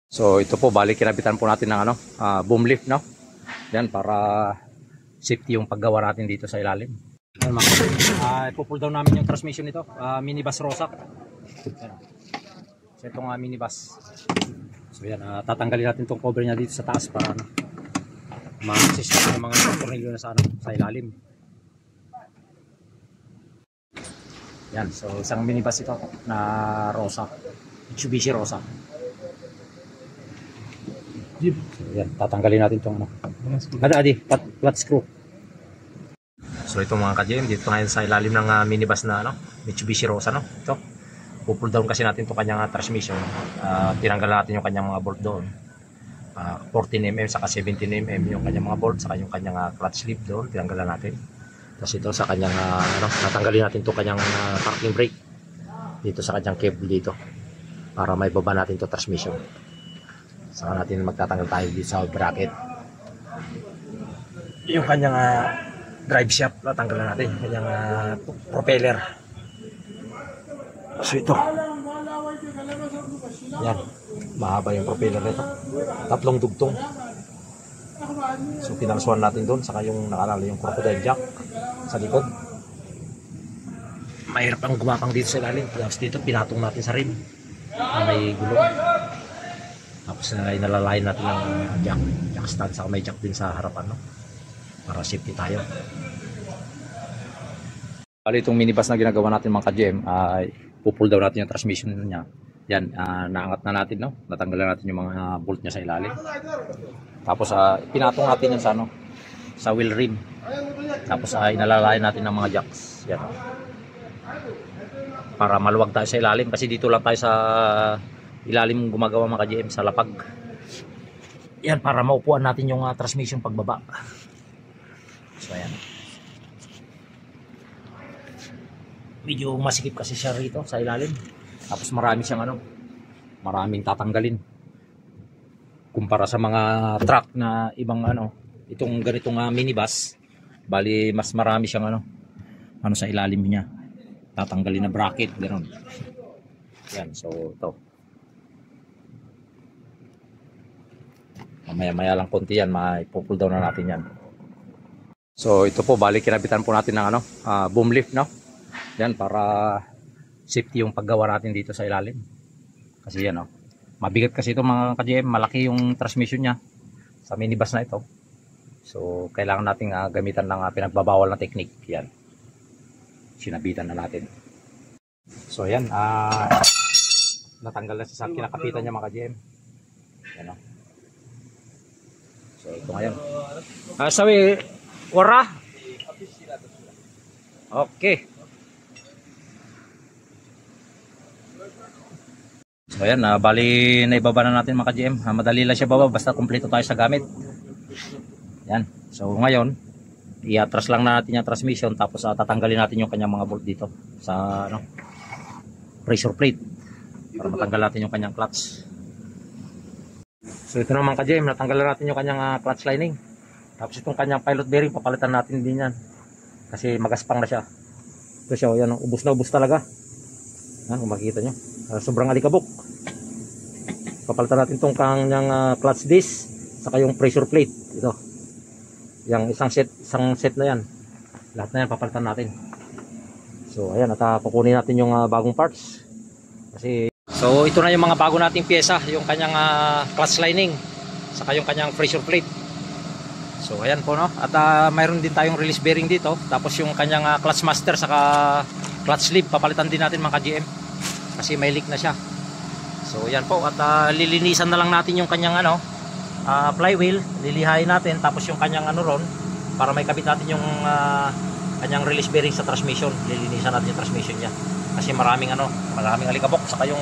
So ito po, bali kinabitan po natin ng boom lift, no? Yan, para safety yung paggawa natin dito sa ilalim. Yan, ipo-pull down namin yung transmission nito, minibus Rosa. Yan. So itong minibus. So yan, tatanggalin natin itong cover niya dito sa taas para ma-assist yung mga tornilyo na sa ilalim. Yan, so isang minibus ito na Rosa, Mitsubishi Rosa. So, yan, tatanggalin natin itong flat screw. So ito mga ka-GM, dito ngayon sa ilalim ng minibus na Mitsubishi Rosa, no? Ito, pull down kasi natin itong kanyang transmission. Tinanggal natin yung kanyang mga bolt doon. 14mm saka 17mm yung kanyang mga bolt, saka yung kanyang clutch sleeve doon, tinanggalan natin. Tapos ito sa kanyang natanggalin natin itong kanyang parking brake dito sa kanyang cable dito para may baba natin itong transmission. Saka natin magtatanggal tayo dito sa bracket. Yung kanyang drive shaft, natanggalan natin. Kanyang propeller. So ito. Yan. Mahaba yung propeller nito. 3 dugtong. So pinalsuan natin doon. Saka yung nakalala yung crocodile jack sa likod. Mahirap ang gumapang dito sa ilalim. Tapos dito pinatong natin sa rim na may gulong. Tapos inalalayan natin ng jack stand, saka may jack din sa harapan, no? Para safety tayo. Bali itong minibus na ginagawa natin mga ka-GM, pupull down natin yung transmission niya. Yan, naangat na natin, no? Natanggalan natin yung mga bolt niya sa ilalim. Tapos pinatong natin yan sa wheel rim. Tapos inalalayan natin ng mga jacks. Yan. Para maluwag tayo sa ilalim kasi dito lang tayo sa ilalim gumagawa mga ka-GM sa lapag. Yan, para maupuan natin yung transmission pagbaba. So ayan. Medyo masikip kasi siya rito sa ilalim. Tapos marami siyang maraming tatanggalin. Kumpara sa mga truck na ibang itong ganitong minibus, bali mas marami siyang sa ilalim niya. Tatanggalin na bracket, ganoon. Yan, so ito. Maya-maya lang konti yan, mai-pull down na natin yan. So ito po, bali kinabitan po natin ng boom lift, no? Yan, para safety yung paggawa natin dito sa ilalim. Kasi yan, mabigat kasi ito mga ka-GM, malaki yung transmission niya sa minibus na ito. So kailangan nating gamitan ng pinagbabawal na technique. Yan, sinabitan na natin. So yan, natanggal na sa kinakapitan niya mga ka-GM. Yan, so ito ngayon. Sabi, wara? Okay. So ayan, bali naibaba na natin mga ka-GM. Madali lang siya baba, basta kumpleto tayo sa gamit. Yan. So ngayon, i-atras lang natin yung transmission, tapos tatanggalin natin yung kanyang mga bolt dito sa pressure plate para matanggal natin yung kanyang clutch. So ito naman ka-GM, natanggalan natin yung kanyang clutch lining. Tapos itong kanyang pilot bearing, papalitan natin din yan. Kasi magaspang na siya. Ito siya, yan, ubos na ubos talaga. Yan, kung makikita nyo. Sobrang alikabok. Papalitan natin itong kanyang clutch disc, saka yung pressure plate. Ito. Yung isang set na yan. Lahat na yan, papalitan natin. So ayan, at kukunin natin yung bagong parts. Kasi so ito na yung mga bago nating pyesa, yung kanyang clutch lining, saka yung kanyang pressure plate. So ayan po, no. At mayroon din tayong release bearing dito, tapos yung kanyang clutch master saka clutch sleeve papalitan din natin mga ka-GM kasi may leak na siya. So ayan po, at lilinisan na lang natin yung kanyang flywheel, lilihain natin, tapos yung kanyang ron para may kabit natin yung kanyang release bearing sa transmission. Lilinisan natin yung transmission niya kasi maraming alikabok, saka yung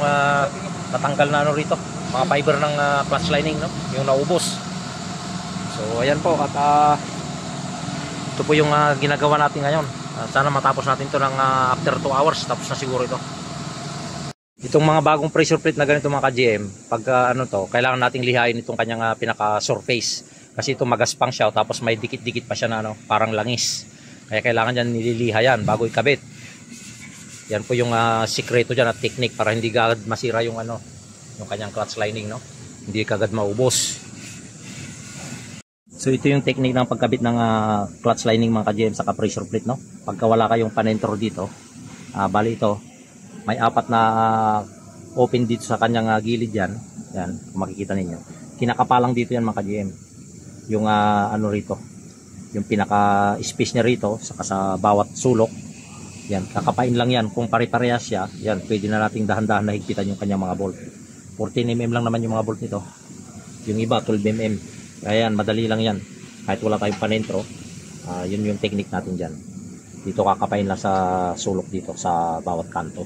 natanggal na rito, mga fiber ng clutch lining, no, yung naubos. So ayan po, at ito po yung ginagawa natin ngayon. Sana matapos natin to ng after 2 hours, tapos na siguro ito. Itong mga bagong pressure plate na ganito mga ka-GM, pag kailangan nating lihain itong kanyang pinaka surface kasi ito magaspang siya, tapos may dikit-dikit pa siya na parang langis. Kaya kailangan yan nililiha yan bago ikabit. Yan po yung sikreto dyan at technique para hindi agad masira yung yung kanyang clutch lining, no. hindi kagad maubos. So ito yung technique ng pagkabit ng clutch lining mga ka-GM sa pressure plate, no? Pagka wala kayong panentro dito, bali ito, may apat na open dito sa kanyang gilid yan. Yan, kung makikita ninyo. Kinakapalang dito yan mga ka-GM. Yung ano rito, yung pinaka space niya rito sa bawat sulok. Yan, kakapain lang yan. Kung pare-parehas siya, yan, pwede na nating dahan-dahan na higpitan yung kanyang mga bolt. 14mm lang naman yung mga bolt nito. Yung iba 12mm. Kaya yan, madali lang yan. Kahit wala tayong panentro, yun yung technique natin dyan. Dito kakapain lang sa sulok dito sa bawat kanto.